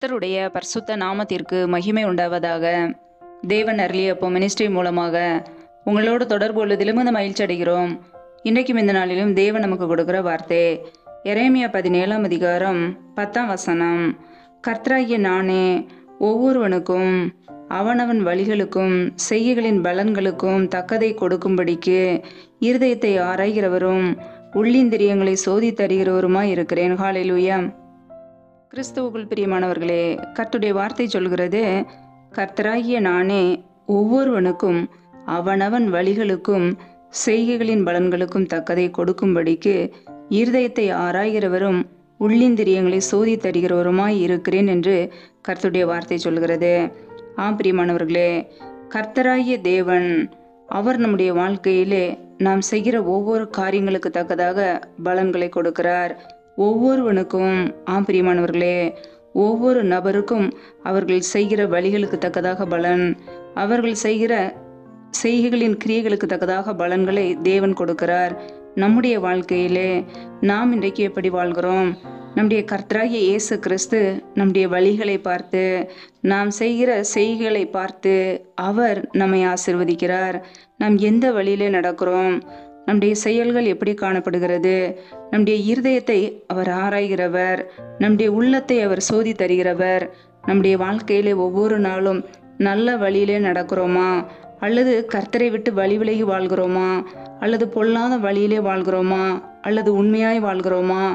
கர்த்தருடைய பரிசுத்த நாமத்திற்கு மகிமை உண்டாவதாக. தேவன் அருளியப்போ மினிஸ்ட்ரி மூலமாக உங்களோடு தொடர்பு கொள்வதிலும் இந்த மகிழ்ச்சி அடைகிறோம். இன்றைக்கும் இந்த நாளிலும் தேவன் நமக்கு கொடுக்கிற வார்த்தை எரேமியா 17 அதிகாரம் 10 கர்த்தராகிய நானே ஒவ்வொருவனுக்கும் அவனவன் வழிகளுக்கும் செய்கைகளின் பலன்களுக்கும் தக்கதை கொடுக்கும்படிக்கு இருதயத்தை ஆராய்கிறவரும் உள்ளிந்திரியங்களை சோதித்தறிகிறவருமாய் இருக்கிறேன். ஹல்லேலூயா. கிறிஸ்துவுக்குள் பிரியமானவர்களே, கர்த்தருடைய வார்த்தை சொல்கிறது, கர்த்தராகிய நானே ஒவ்வொருவனுக்கும் அவனவன் வழிகளுக்கும் செய்கைகளின் பலன்களுக்கும் தக்கதை கொடுக்கும்படிக்கு இருதயத்தை ஆராய்கிறவரும் உள்ளிந்திரியங்களை சோதித்தறிகிறவருமாய் இருக்கிறேன் என்று கர்த்தருடைய வார்த்தை சொல்கிறது. பிரியமானவர்களே, கர்த்தராகிய தேவன் அவர் நம்முடைய வாழ்க்கையிலே நாம் செய்கிற ஒவ்வொரு காரியங்களுக்கு தக்கதாக பலன்களை கொடுக்கிறார். ஒவ்வொருவனுக்கும் பிரியமானவர்களே, ஒவ்வொரு நபருக்கும் அவர்கள் செய்கிற வழிகளுக்கு தக்கதாக பலன், அவர்கள் செய்கிற செய்கைகளின் கிரியைகளுக்கு தக்கதாக பலன்களை தேவன் கொடுக்கிறார். நம்முடைய வாழ்க்கையிலே நாம் இன்றைக்கு எப்படி வாழ்கிறோம்? நம்முடைய கர்த்தராகிய இயேசு கிறிஸ்து நம்முடைய வழிகளை பார்த்து, நாம் செய்கிற செய்கைகளை பார்த்து அவர் நம்மை ஆசீர்வதிக்கிறார். நாம் எந்த வழியிலே நடக்கிறோம்? நம்முடைய செயல்கள் எப்படி காணப்படுகிறது? நம்முடைய இருதயத்தை அவர் ஆராய்கிறவர், நம்முடைய உள்ளத்தை அவர் சோதி தருகிறவர். நம்முடைய வாழ்க்கையிலே ஒவ்வொரு நாளும் நல்ல வழியிலே நடக்கிறோமா, அல்லது கர்த்தரை விட்டு வழி விலகி வாழ்கிறோமா, அல்லது பொல்லாத வழியிலே வாழ்கிறோமா, அல்லது உண்மையாய் வாழ்கிறோமா?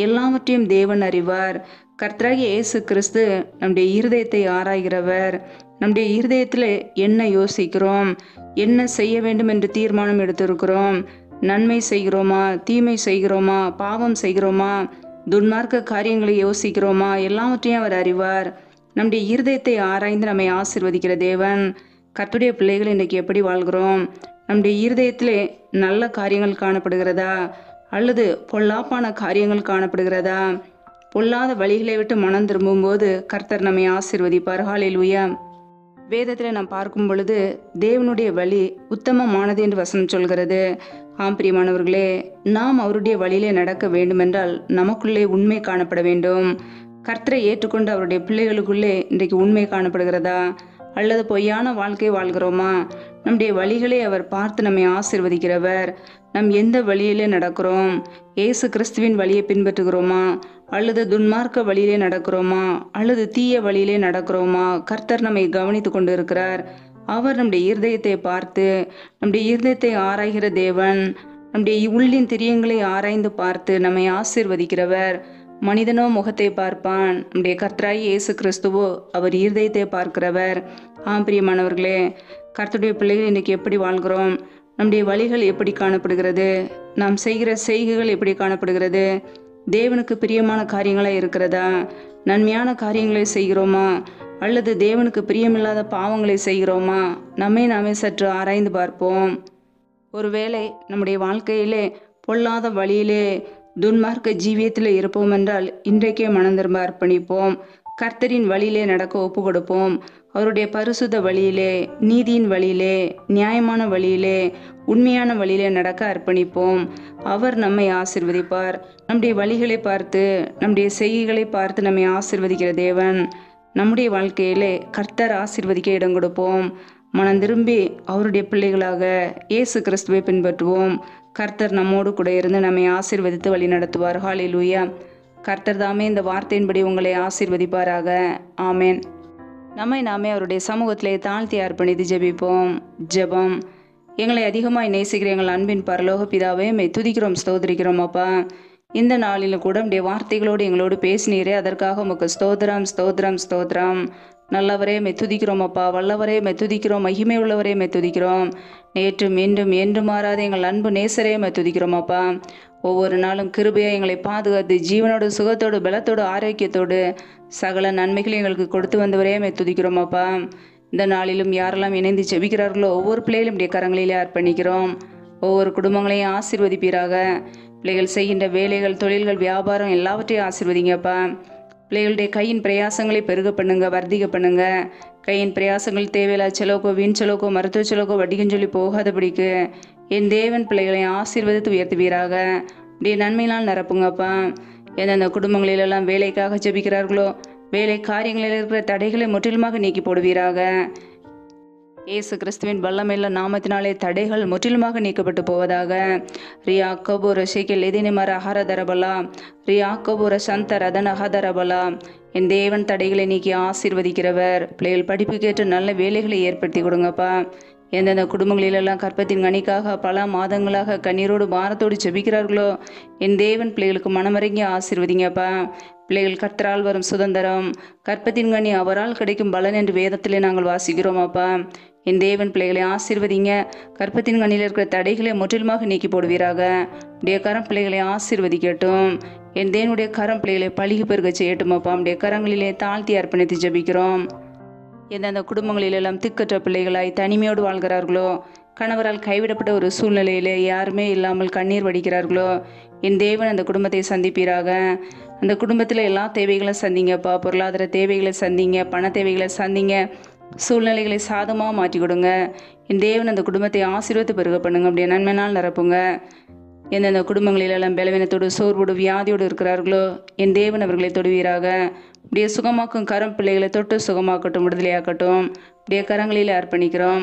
எல்லாவற்றையும் தேவன் அறிவார். கர்த்தராகிய இயேசு கிறிஸ்து நம்முடைய இருதயத்தை ஆராய்கிறவர். நம்முடைய இருதயத்தில் என்ன யோசிக்கிறோம், என்ன செய்ய வேண்டும் என்று தீர்மானம் எடுத்திருக்கிறோம், நன்மை செய்கிறோமா, தீமை செய்கிறோமா, பாவம் செய்கிறோமா, துன்மார்க்க காரியங்களை யோசிக்கிறோமா, எல்லாவற்றையும் அவர் அறிவார். நம்முடைய இருதயத்தை ஆராய்ந்து நம்மை ஆசீர்வதிக்கிற தேவன். கர்த்தருடைய பிள்ளைகள் இன்றைக்கு எப்படி வாழ்கிறோம்? நம்முடைய இருதயத்திலே நல்ல காரியங்கள் காணப்படுகிறதா, அல்லது பொல்லாப்பான காரியங்கள் காணப்படுகிறதா? பொல்லாத வழிகளை விட்டு மனம் திரும்பும்போது கர்த்தர் நம்மை ஆசீர்வதிப்பார். ஹல்லேலூயா. வேதத்தில் நாம் பார்க்கும் பொழுது தேவனுடைய வழி உத்தமமானது என்று வசனம் சொல்கிறது. பிரியமானவர்களே, நாம் அவருடைய வழியிலே நடக்க வேண்டுமென்றால் நமக்குள்ளே உண்மை காணப்பட வேண்டும். கர்த்தரை ஏற்றுக்கொண்டு அவருடைய பிள்ளைகளுக்குள்ளே இன்றைக்கு உண்மை காணப்படுகிறதா, அல்லது பொய்யான வாழ்க்கை வாழ்கிறோமா? நம்முடைய வழிகளை அவர் பார்த்து நம்மை ஆசீர்வதிக்கிறவர். நாம் எந்த வழியிலே நடக்கிறோம்? இயேசு கிறிஸ்துவின் வழியை பின்பற்றுகிறோமா, அல்லது துன்மார்க்க வழியிலே நடக்கிறோமா, அல்லது தீய வழியிலே நடக்கிறோமா? கர்த்தர் நம்மை கவனித்து கொண்டு இருக்கிறார். அவர் நம்முடைய இருதயத்தை பார்த்து, நம்முடைய இருதயத்தை ஆராய்கிற தேவன். நம்முடைய உள்ளின் திரியங்களை ஆராய்ந்து பார்த்து நம்மை ஆசீர்வதிக்கிறவர். மனிதனோ முகத்தை பார்ப்பான், நம்முடைய கர்த்தராகிய இயேசு கிறிஸ்துவோ அவர் இருதயத்தை பார்க்கிறவர். பிரியமானவர்களே, கர்த்தருடைய பிள்ளைகள் இன்னைக்கு எப்படி வாழ்கிறோம்? நம்முடைய வழிகள் எப்படி காணப்படுகிறது? நாம் செய்கிற செய்கைகள் எப்படி காணப்படுகிறது? தேவனுக்கு பிரியமான காரியங்களா இருக்கிறதா? நன்மையான காரியங்களை செய்கிறோமா, அல்லது தேவனுக்கு பிரியமில்லாத பாவங்களை செய்கிறோமா? நாமே சற்று ஆராய்ந்து பார்ப்போம். ஒருவேளை நம்முடைய வாழ்க்கையிலே பொல்லாத வழியிலே துன்மார்க்க ஜீவியத்தில் இருப்போம் என்றால் இன்றைக்கே மனம் திரும்ப அர்ப்பணிப்போம். கர்த்தரின் வழியிலே நடக்க ஒப்பு கொடுப்போம். அவருடைய பரிசுத்த வழியிலே, நீதியின் வழியிலே, நியாயமான வழியிலே, உண்மையான வழியிலே நடக்க அர்ப்பணிப்போம். அவர் நம்மை ஆசீர்வதிப்பார். நம்முடைய வழிகளை பார்த்து, நம்முடைய செய்கைகளை பார்த்து நம்மை ஆசீர்வதிக்கிற தேவன். நம்முடைய வாழ்க்கையிலே கர்த்தர் ஆசீர்வதிக்க இடம் கொடுப்போம். மனம் திரும்பி அவருடைய பிள்ளைகளாக இயேசு கிறிஸ்துவை பின்பற்றுவோம். கர்த்தர் நம்மோடு கூட இருந்து நம்மை ஆசீர்வதித்து வழி நடத்துவார். ஹல்லேலூயா. கர்த்தர் தாமே இந்த வார்த்தையின்படி உங்களை ஆசீர்வதிப்பாராக. ஆமேன். நாமே அவருடைய சமூகத்திலே தாழ்த்தி அர்ப்பணித்து ஜெபிப்போம். ஜெபம். எங்களை அதிகமாய் நேசிக்கிற எங்கள் அன்பின் பரலோக பிதாவே, துதிக்கிறோம், ஸ்தோத்திரிக்கிறோம் அப்பா. இந்த நாளிலும் கூட உடைய வார்த்தைகளோடு எங்களோடு பேசினீரே, அதற்காக உமக்கு ஸ்தோத்திரம், ஸ்தோத்திரம், ஸ்தோத்திரம். நல்லவரே துதிக்கிறோம் அப்பா. வல்லவரே துதிக்கிறோம். மகிமை உள்ளவரே துதிக்கிறோம். நேற்றும் இன்றும் என்று மாறாத எங்கள் அன்பு நேசரே துதிக்கிறோம் அப்பா. ஒவ்வொரு நாளும் கிருபையை எங்களை பாதுகாத்து ஜீவனோடு, சுகத்தோடு, பலத்தோடு, ஆரோக்கியத்தோடு சகல நன்மைகளையும் எங்களுக்கு கொடுத்து வந்தவரே துதிக்கிறோம் அப்பா. இந்த நாளிலும் யாரெல்லாம் இணைந்து ஜெபிக்கிறார்களோ ஒவ்வொரு பிள்ளைகளும் உடைய கரங்களிலே அர்ப்பணிக்கிறோம். ஒவ்வொரு குடும்பங்களையும் ஆசீர்வதிப்பீராக. பிள்ளைகள் செய்கின்ற வேலைகள், தொழில்கள், வியாபாரம் எல்லாவற்றையும் ஆசீர்வதிங்கப்பா. பிள்ளைகளுடைய கையின் பிரயாசங்களை பெருக பண்ணுங்க, வர்த்திக்க பண்ணுங்க. கையின் பிரயாசங்கள் தேவையில்லா செலவுக்கோ, வீண் செலவுக்கோ, மருத்துவ செலவுக்கோ, வட்டிக்குன்னு சொல்லி போகாதபடிக்கு என் தேவன் பிள்ளைகளை ஆசீர்வதித்து உயர்த்துவீராக. உடைய நன்மையினால் நிரப்புங்கப்பா. எந்தெந்த குடும்பங்களிலெல்லாம் வேலைக்காக ஜெபிக்கிறார்களோ வேலை காரியங்களில் இருக்கிற தடைகளை முற்றிலுமாக நீக்கி போடுவீராக. இயேசு கிறிஸ்துவின் வல்லமையுள்ள நாமத்தினாலே தடைகள் முற்றிலுமாக நீக்கப்பட்டு போவதாக. ரியா கபூர ஷேக்கில் எதினிமர அஹரதரபலா ரியா கபூர சந்த ரதன அஹதரபலா. என் தேவன் தடைகளை நீக்கி ஆசீர்வதிக்கிறவர். பிள்ளைகள் படிப்புக்கேற்ற நல்ல வேலைகளை ஏற்படுத்தி கொடுங்கப்பா. எந்தெந்த குடும்பங்களிலெல்லாம் கற்பத்தின் கனிக்காக பல மாதங்களாக கண்ணீரோடு பாரத்தோடு ஜெபிக்கிறார்களோ என் தேவன் பிள்ளைகளுக்கு மனமறங்கி ஆசீர்வதிங்கப்பா. பிள்ளைகள் கர்த்தரால் வரும் சுதந்திரம், கற்பத்தின் கனி அவரால் கிடைக்கும் பலன் என்று வேதத்திலே நாங்கள் வாசிக்கிறோம் அப்பா. என் தேவன் பிள்ளைகளை ஆசீர்வதிங்க. கற்பத்தின் கனியில் இருக்கிற தடைகளை முற்றிலுமாக நீக்கி போடுவீராக. உடைய கரம் பிள்ளைகளை ஆசீர்வதிக்கட்டும். என் தேவனுடைய கரம் பிள்ளைகளை பழிகு பெருக செய்யட்டும் அப்பா. உடைய கரங்களிலே தாழ்த்தி அர்ப்பணித்து ஜெபிக்கிறோம். எந்தெந்த குடும்பங்களிலெல்லாம் திக்கற்ற பிள்ளைகளாய் தனிமையோடு வாழ்கிறார்களோ, கணவரால் கைவிடப்பட்ட ஒரு சூழ்நிலையிலே யாருமே இல்லாமல் கண்ணீர் வடிக்கிறார்களோ என் தேவன் அந்த குடும்பத்தை சந்திப்பீராக. அந்த குடும்பத்தில் எல்லா தேவைகளும் சந்திங்கப்பா. பொருளாதார தேவைகளை சந்திங்க, பண தேவைகளை சந்திங்க, சூழ்நிலைகளை சாதமாக மாற்றி கொடுங்க. என் தேவன் அந்த குடும்பத்தை ஆசீர்வதித்து பெருக பண்ணுங்க. அப்படியே நன்மைனால் நிரப்புங்க. எந்தெந்த குடும்பங்களிலெல்லாம் பலவீனத்தோடு சோர்வோடு வியாதியோடு இருக்கிறார்களோ என் தேவன் அவர்களை தொடுவீராக. அப்படியே சுகமாக்கும் கரம் பிள்ளைகளை தொட்டு சுகமாக்கட்டும், விடுதலையாக்கட்டும். அப்படியே கரங்களில் அர்ப்பணிக்கிறோம்.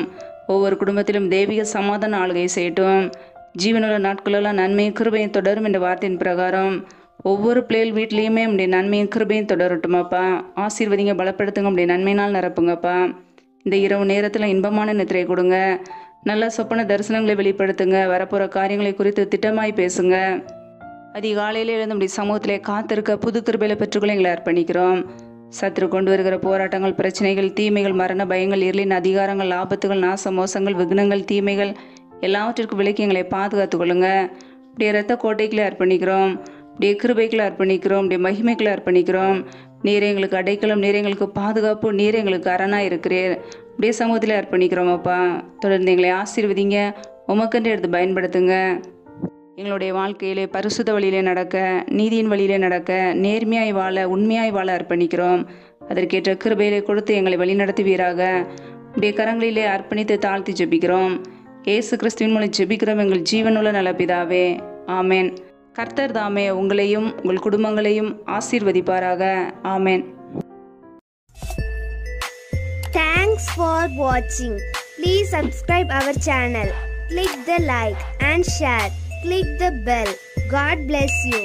ஒவ்வொரு குடும்பத்திலும் தெய்வீக சமாதான ஆளுகை செய்யட்டும். ஜீவனுள்ள நாட்களெல்லாம் நன்மையும் கிருபையும் தொடரும் என்ற வார்த்தையின் பிரகாரம் ஒவ்வொரு பிள்ளைகள் வீட்லேயுமே அப்படியே நன்மையும் கிருபையும் தொடரட்டுமாப்பா. ஆசீர்வதிங்க, பலப்படுத்துங்க, அப்படியே நன்மையினால் நிரப்புங்கப்பா. இந்த இரவு நேரத்தில் இன்பமான நித்திரை கொடுங்க. நல்ல சொப்பன தரிசனங்களை வெளிப்படுத்துங்க. வரப்போகிற காரியங்களை குறித்து திட்டமாய் பேசுங்க. அதிகாலையிலே எழுந்து அப்படி சமூகத்திலே காத்திருக்க புது கிருபையில பெற்றுக்கொள்ள எங்களை அர்ப்பணிக்கிறோம். சத்துரு கொண்டு வருகிற போராட்டங்கள், பிரச்சனைகள், தீமைகள், மரண பயங்கள், இருளின் அதிகாரங்கள், ஆபத்துகள், நாச மோசங்கள், விக்னங்கள், தீமைகள் எல்லாவற்றிற்கும் விலக்கி எங்களை பாதுகாத்து கொள்ளுங்க. அப்படியே இரத்த கோட்டைகளை அர்ப்பணிக்கிறோம். அப்படியே கிருபைகளை அர்ப்பணிக்கிறோம். அப்படியே மகிமைகளை அர்ப்பணிக்கிறோம். நீர் எங்களுக்கு அடைக்கலம், நீர் எங்களுக்கு பாதுகாப்பு, நீர் எங்களுக்கு அரணா இருக்கிறீர். அப்படியே சமூகத்தில் அர்ப்பணிக்கிறோம் அப்பா. தொடர்ந்து எங்களை ஆசீர்வதிங்க, உமக்கென்று எடுத்து பயன்படுத்துங்க. எங்களுடைய வாழ்க்கையிலே பரிசுத்த வழியிலே நடக்க, நீதியின் வழியிலே நடக்க, நேர்மையாய் வாழ, உண்மையாய் வாழ அர்ப்பணிக்கிறோம். அதற்கேற்ற கிருபையிலே கொடுத்து எங்களை வழிநடத்துவீராக. அப்படியே கரங்களிலே அர்ப்பணித்து தாழ்த்தி ஜெபிக்கிறோம். இயேசு கிறிஸ்துவின் மூலம் ஜெபிக்கிறோம் எங்கள் ஜீவனுள்ள நல்ல பிதாவே, ஆமேன். கர்த்தர் தாமே உங்களையும் உங்கள் குடும்பங்களையும் ஆசீர்வதிப்பாராக. ஆமேன். Thanks for watching. Please subscribe our channel. Click the like and share. Click the bell. God bless you.